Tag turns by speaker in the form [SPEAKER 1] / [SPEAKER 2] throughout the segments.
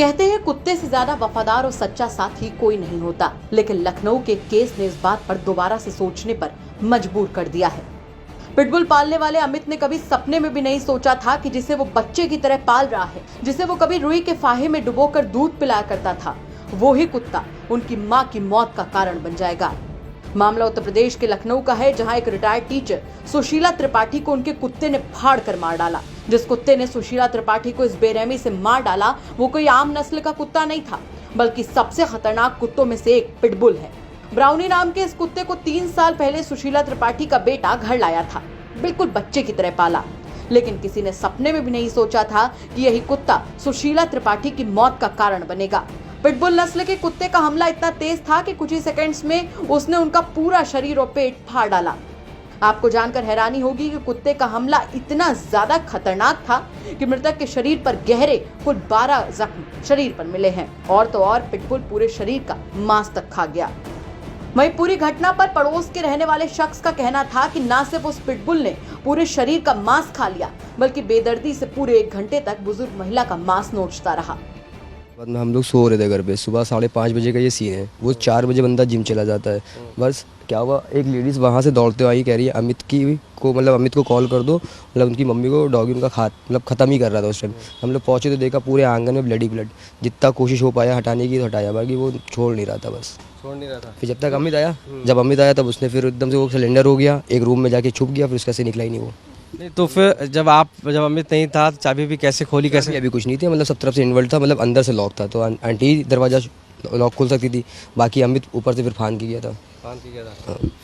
[SPEAKER 1] कहते हैं कुत्ते से ज्यादा वफादार और सच्चा साथी कोई नहीं होता, लेकिन लखनऊ के केस ने इस बात पर दोबारा से सोचने पर मजबूर कर दिया है। पिटबुल पालने वाले अमित ने कभी सपने में भी नहीं सोचा था कि जिसे वो बच्चे की तरह पाल रहा है, जिसे वो कभी रुई के फाहे में डुबोकर दूध पिलाया करता था, वो ही कुत्ता उनकी मां की मौत का कारण बन जाएगा। मामला उत्तर प्रदेश के लखनऊ का है, जहां एक रिटायर्ड टीचर सुशीला त्रिपाठी को उनके कुत्ते ने फाड़ कर मार डाला। जिस कुत्ते ने सुशीला त्रिपाठी को इस बेरहमी से मार डाला वो कोई आम नस्ल का कुत्ता नहीं था, बल्कि सबसे खतरनाक कुत्तों में से एक पिटबुल है। ब्राउनी नाम के इस कुत्ते को 3 साल पहले सुशीला त्रिपाठी का बेटा घर लाया था, बिल्कुल बच्चे की तरह पाला। लेकिन किसी ने सपने में भी नहीं सोचा था कि यही कुत्ता सुशीला त्रिपाठी की मौत का कारण बनेगा। पिटबुल नस्ल के कुत्ते का हमला इतना तेज था कि कुछ ही सेकंड्स में उसने उनका पूरा शरीर और पेट फाड़ डाला। आपको जानकर हैरानी होगी कि कुत्ते का हमला इतना ज्यादा खतरनाक था कि मृतक के शरीर पर गहरे कुल 12 जख्म शरीर पर मिले हैं, और तो और पिटबुल पूरे शरीर का मांस तक खा गया। वहीं पूरी घटना पर पड़ोस के रहने वाले शख्स का कहना था कि न सिर्फ उस पिटबुल ने पूरे शरीर का मांस खा लिया, बल्कि बेदर्दी से पूरे 1 घंटे तक बुजुर्ग महिला का मांस नोचता रहा।
[SPEAKER 2] बाद में हम लोग सो रहे थे घर पे, सुबह 5:30 बजे का ये सीन है। वो 4 बजे बंदा जिम चला जाता है। बस क्या हुआ, एक लेडीज़ वहाँ से दौड़ते आई, कह रही है अमित को कॉल कर दो, मतलब उनकी मम्मी को डॉगी उनका ख़त्म ही कर रहा था उस टाइम। हम लोग पहुँचे तो देखा पूरे आंगन में ब्लड। जितना कोशिश हो पाया हटाने की तो हटाया, बाकी वो छोड़ नहीं रहा था, बस
[SPEAKER 3] छोड़ नहीं रहा था।
[SPEAKER 2] फिर जब अमित आया तब उसने फिर एकदम से वो सिलेंडर हो गया, एक रूम में जाके छुप गया, फिर उसका से निकला ही नहीं वो।
[SPEAKER 3] नहीं तो फिर जब अमित नहीं था चाबी भी कैसे खोली, कैसे?
[SPEAKER 2] अभी कुछ नहीं थी, मतलब सब तरफ से इन्वर्ट था, मतलब अंदर से लॉक था, तो आंटी दरवाजा लॉक खोल सकती थी, बाकी अमित ऊपर से फिर फान की गया था।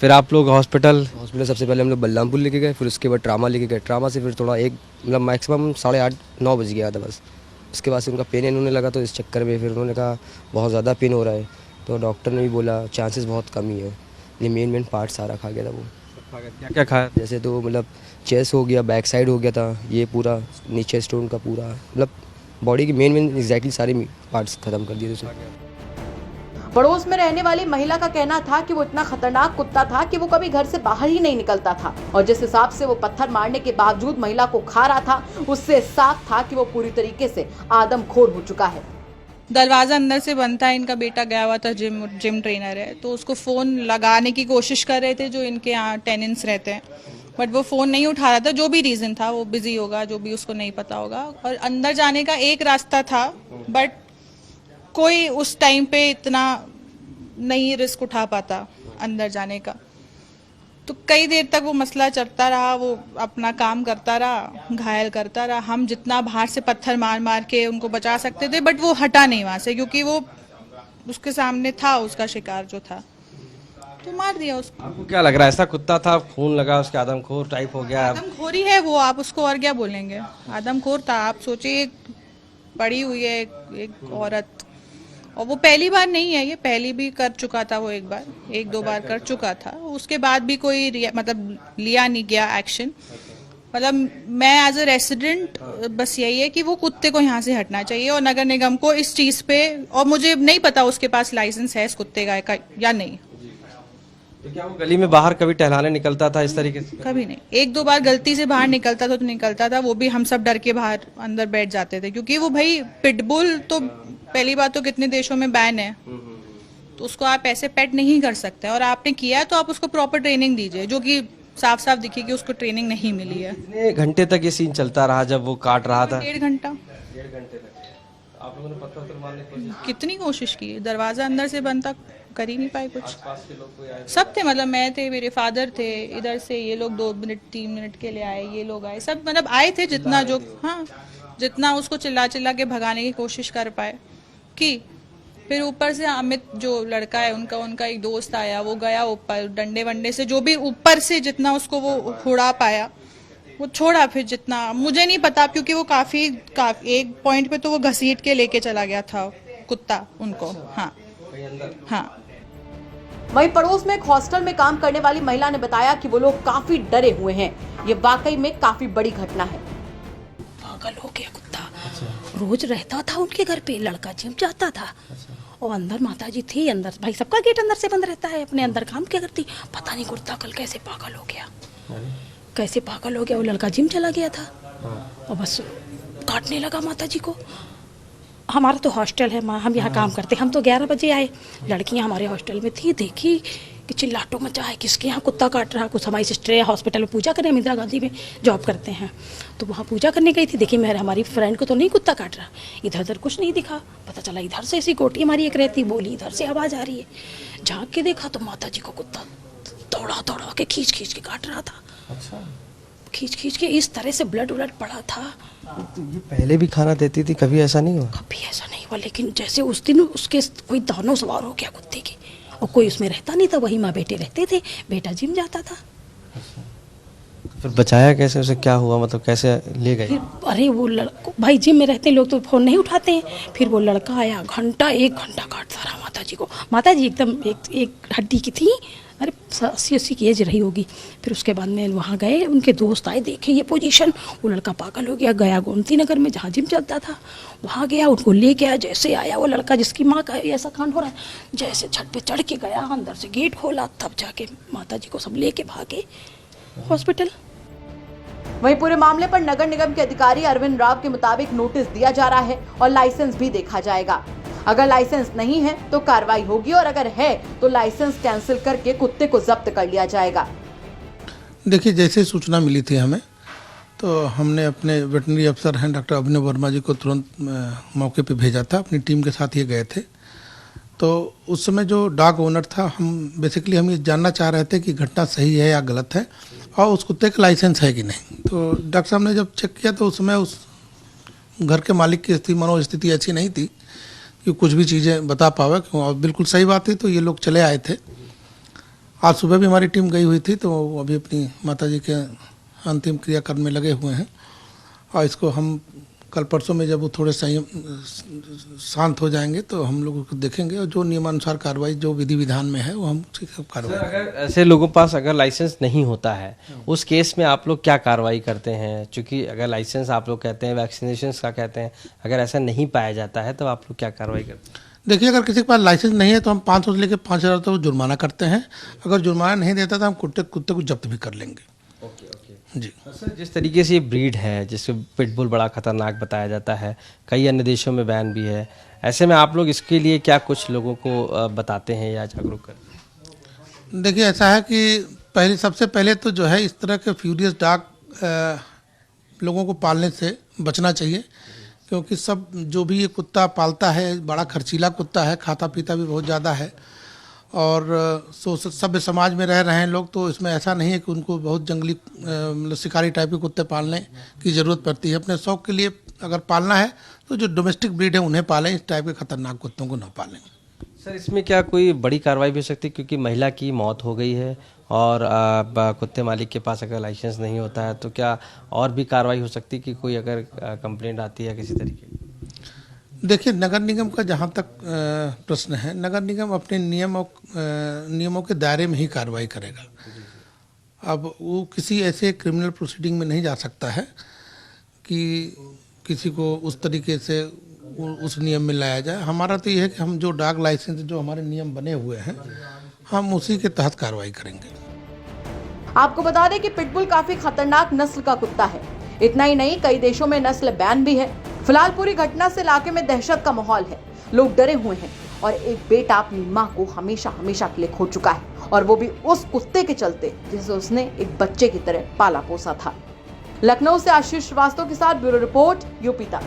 [SPEAKER 3] फिर आप लोग हॉस्पिटल
[SPEAKER 2] सबसे पहले हम लोग बलरामपुर लेके गए, फिर उसके बाद ट्रामा लेके गए। ट्रामा से फिर थोड़ा मतलब मैक्सिमम 8:30-9 बज गया था बस। उसके बाद से उनका पेन होने लगा, तो इस चक्कर में फिर उन्होंने कहा बहुत ज़्यादा पेन हो रहा है, तो डॉक्टर ने भी बोला चांसेस बहुत कम ही है। ये मेन पार्ट सारा खा गया था वो।
[SPEAKER 3] क्या क्या खाया?
[SPEAKER 2] जैसे तो मतलब चेस्ट हो गया, बैक साइड हो गया था, ये पूरा नीचे स्टोन का पूरा, मतलब बॉडी की मेन एग्जैक्टली सारे पार्ट्स खत्म कर दिए थे।
[SPEAKER 1] पड़ोस में रहने वाली महिला का कहना था कि वो इतना खतरनाक कुत्ता था कि वो कभी घर से बाहर ही नहीं निकलता था, और जिस हिसाब से वो पत्थर मारने के बावजूद महिला को खा रहा था, उससे साफ था कि वो पूरी तरीके से आदमखोर हो चुका है।
[SPEAKER 4] दरवाजा अंदर से बंद था, इनका बेटा गया हुआ था, जिम ट्रेनर है, तो उसको फोन लगाने की कोशिश कर रहे थे जो इनके यहाँ टेनेंट्स रहते हैं, बट वो फोन नहीं उठा रहा था। जो भी रीजन था, वो बिजी होगा, जो भी उसको नहीं पता होगा। और अंदर जाने का एक रास्ता था, बट कोई उस टाइम पे इतना नहीं रिस्क उठा पाता अंदर जाने का, तो कई देर तक वो मसला चलता रहा। वो अपना काम करता रहा, घायल करता रहा। हम जितना बाहर से पत्थर मार मार के उनको बचा सकते थे, बट वो हटा नहीं वहां से, क्योंकि वो उसके सामने था, उसका शिकार जो था, तो मार दिया उसको।
[SPEAKER 3] आपको क्या लग रहा है, ऐसा कुत्ता था, खून लगा, उसके आदमखोर टाइप हो गया?
[SPEAKER 4] आदमखोरी है वो, आप उसको और क्या बोलेंगे, आदमखोर था। आप सोचिए, पड़ी हुई है एक औरत, और वो पहली बार नहीं है, ये पहली भी कर चुका था, वो 1-2 बार कर चुका था। उसके बाद भी कोई मतलब लिया नहीं गया एक्शन। मतलब मैं एज अ रेसिडेंट बस यही है कि वो कुत्ते को यहाँ से हटना चाहिए, और नगर निगम को इस चीज पे, और मुझे नहीं पता उसके पास लाइसेंस है इस कुत्ते का या नहीं।
[SPEAKER 3] तो क्या वो गली में बाहर कभी टहलाने निकलता था इस तरीके से?
[SPEAKER 4] कभी नहीं। 1-2 बार गलती से बाहर निकलता था तो निकलता था, वो भी हम सब डर के बाहर अंदर बैठ जाते थे, क्योंकि वो भाई पिटबुल तो पहली बात तो कितने देशों में बैन है, तो उसको आप ऐसे पेट नहीं कर सकते। और आपने किया तो आप उसको प्रॉपर ट्रेनिंग दीजिए, जो कि साफ साफ दिखी कि उसको ट्रेनिंग नहीं मिली है।
[SPEAKER 3] कितने घंटे तक ये सीन चलता रहा जब वो काट रहा था?
[SPEAKER 4] 1.5 घंटा।
[SPEAKER 3] 1.5 घंटे तक आप लोगों ने पत्थर मारने की कोशिश?
[SPEAKER 4] कितनी कोशिश की, दरवाजा अंदर से बंद तक कर ही नहीं पाए कुछ।
[SPEAKER 3] पास के लोग कोई आए?
[SPEAKER 4] सब थे, मतलब मैं थे, मेरे फादर थे, इधर से ये लोग 2 मिनट 3 मिनट के लिए आए, ये लोग आए, सब मतलब आए थे जितना जो, हाँ जितना उसको चिल्ला चिल्ला के भगाने की कोशिश कर पाए की। फिर ऊपर से अमित जो लड़का है उनका एक दोस्त आया, वो गया ऊपर डंडे वंडे से, जो भी ऊपर से जितना उसको वो उड़ा पाया वो छोड़ा। फिर जितना मुझे नहीं पता, क्योंकि वो काफी एक पॉइंट पे तो वो घसीट के लेके चला गया था कुत्ता उनको। हाँ।
[SPEAKER 1] वहीं पड़ोस में एक हॉस्टल में काम करने वाली महिला ने बताया कि वो लोग काफी डरे हुए हैं। ये वाकई में काफी बड़ी घटना है।
[SPEAKER 5] पागल हो गया कुत्ता। रोज रहता था उनके घर पे, लड़का जिम जाता था, और अंदर माताजी थी, अंदर भाई सबका गेट अंदर से बंद रहता है, अपने अंदर काम क्या करती, पता नहीं कुत्ता कल कैसे पागल हो गया। वो लड़का जिम चला गया था और बस काटने लगा माताजी को। हमारा तो हॉस्टल है माँ, हम यहाँ काम करते हैं। हम तो 11 बजे आए, लड़कियाँ हमारे हॉस्टल में थी, देखी कि चिल्लाटो मचा है, किसके यहाँ कुत्ता काट रहा है। कुछ हमारी सिस्टर हॉस्पिटल में पूजा करें, हम इंदिरा गांधी में जॉब करते हैं, तो वहाँ पूजा करने गई थी। देखी मेरे हमारी फ्रेंड को तो नहीं कुत्ता काट रहा, इधर उधर कुछ नहीं दिखा। पता चला इधर से ऐसी गोटी हमारी एक रहती, बोली इधर से आवाज़ आ रही है। झाँक के देखा तो माता जी को कुत्ता दौड़ा दौड़ा के खींच खींच के काट रहा था।
[SPEAKER 3] अच्छा,
[SPEAKER 5] खींच खींच के इस तरह से ब्लड उलट पड़ा था।
[SPEAKER 3] तो ये पहले भी खाना देती थी, कभी ऐसा नहीं हुआ?
[SPEAKER 5] कभी ऐसा नहीं हुआ, लेकिन जैसे उस दिन उसके कोई दानव सवार हो गया कुत्ते के, और कोई उसमें रहता नहीं था, वही माँ बेटे रहते थे, बेटा जिम जाता था।
[SPEAKER 3] फिर बचाया कैसे उसे, क्या हुआ, मतलब कैसे ले गए?
[SPEAKER 5] फिर अरे वो लड़का, भाई जिम में रहते लोग तो फ़ोन नहीं उठाते हैं। फिर वो लड़का आया, एक घंटा काटता रहा माता जी को। माता जी एकदम एक हड्डी की थी, अरे 80 की एज रही होगी। फिर उसके बाद में वहाँ गए, उनके दोस्त आए, देखे ये पोजीशन, वो लड़का पागल हो गया गोमती नगर में जहाँ जिम चलता था, वहाँ गया, उनको ले गया। जैसे आया वो लड़का जिसकी माँ का ऐसा कांड हो रहा है, जैसे छत पे चढ़ के गया, अंदर से गेट खोला, तब जाके माता जी को सब लेके भागे हॉस्पिटल।
[SPEAKER 1] वहीं पूरे मामले पर नगर निगम के अधिकारी अरविंद राव के मुताबिक नोटिस दिया जा रहा है और लाइसेंस भी देखा जाएगा। अगर लाइसेंस नहीं है तो कार्रवाई होगी और अगर है तो लाइसेंस कैंसिल करके कुत्ते को जब्त कर लिया जाएगा।
[SPEAKER 6] देखिए, जैसे सूचना मिली थी हमें, तो हमने अपने वेटनरी अफसर हैं डॉक्टर अभिनव वर्मा जी को तुरंत मौके पे भेजा था। अपनी टीम के साथ ये गए थे। तो उस समय जो डॉग ओनर था, हम ये जानना चाह रहे थे कि घटना सही है या गलत है और उस कुत्ते का लाइसेंस है कि नहीं। तो डॉक्टर साहब ने जब चेक किया तो उस समय उस घर के मालिक की मनोस्थिति अच्छी नहीं थी कि कुछ भी चीज़ें बता पावे। और बिल्कुल सही बात है, तो ये लोग चले आए थे। आज सुबह भी हमारी टीम गई हुई थी, तो अभी अपनी माताजी के अंतिम क्रियाकर्म में लगे हुए हैं। और इसको हम कल परसों में जब वो थोड़े शांत हो जाएंगे तो हम लोग उसको देखेंगे और जो नियमानुसार कार्रवाई जो विधि विधान में है वो हम कार्रवाई।
[SPEAKER 3] अगर ऐसे लोगों पास अगर लाइसेंस नहीं होता है, उस केस में आप लोग क्या कार्रवाई करते हैं? क्योंकि अगर लाइसेंस आप लोग कहते हैं, वैक्सीनेशन का कहते हैं, अगर ऐसा नहीं पाया जाता है तो आप लोग क्या कार्रवाई करते हैं?
[SPEAKER 6] देखिए, अगर किसी के पास लाइसेंस नहीं है तो हम 500 से लेकर 5000 तक जुर्माना करते हैं। अगर जुर्माना नहीं देता तो हम कुत्ते को जब्त भी कर लेंगे। जी
[SPEAKER 3] सर, जिस तरीके से ये ब्रीड है, जिसको पिटबुल बड़ा खतरनाक बताया जाता है, कई अन्य देशों में बैन भी है, ऐसे में आप लोग इसके लिए क्या कुछ लोगों को बताते हैं या जागरूक करते हैं?
[SPEAKER 6] देखिए, ऐसा है कि सबसे पहले तो जो है इस तरह के फ्यूरियस डॉग लोगों को पालने से बचना चाहिए, क्योंकि सब जो भी ये कुत्ता पालता है बड़ा खर्चीला कुत्ता है, खाता पीता भी बहुत ज़्यादा है और सभ्य समाज में रह रहे हैं लोग। तो इसमें ऐसा नहीं है कि उनको बहुत जंगली मतलब शिकारी टाइप के कुत्ते पालने की ज़रूरत पड़ती है। अपने शौक़ के लिए अगर पालना है तो जो डोमेस्टिक ब्रीड है उन्हें पालें, इस टाइप के खतरनाक कुत्तों को ना पालें।
[SPEAKER 3] सर, इसमें क्या कोई बड़ी कार्रवाई भी हो सकती है, क्योंकि महिला की मौत हो गई है और कुत्ते मालिक के पास अगर लाइसेंस नहीं होता है तो क्या और भी कार्रवाई हो सकती है कि कोई अगर कंप्लेंट आती है किसी तरीके की?
[SPEAKER 6] देखिए, नगर निगम का जहाँ तक प्रश्न है, नगर निगम अपने नियमों के दायरे में ही कार्रवाई करेगा। अब वो किसी ऐसे क्रिमिनल प्रोसीडिंग में नहीं जा सकता है कि किसी को उस तरीके से उस नियम में लाया जाए। हमारा तो ये है कि हम जो डॉग लाइसेंस जो हमारे नियम बने हुए हैं हम उसी के तहत कार्रवाई करेंगे।
[SPEAKER 1] आपको बता दें कि पिटबुल काफी खतरनाक नस्ल का कुत्ता है। इतना ही नहीं, कई देशों में नस्ल बैन भी है। फिलहाल पूरी घटना से इलाके में दहशत का माहौल है, लोग डरे हुए हैं और एक बेटा अपनी मां को हमेशा के लिए खो चुका है, और वो भी उस कुत्ते के चलते जिसे उसने एक बच्चे की तरह पाला पोसा था। लखनऊ से आशीष श्रीवास्तव के साथ ब्यूरो रिपोर्ट, यूपी तक।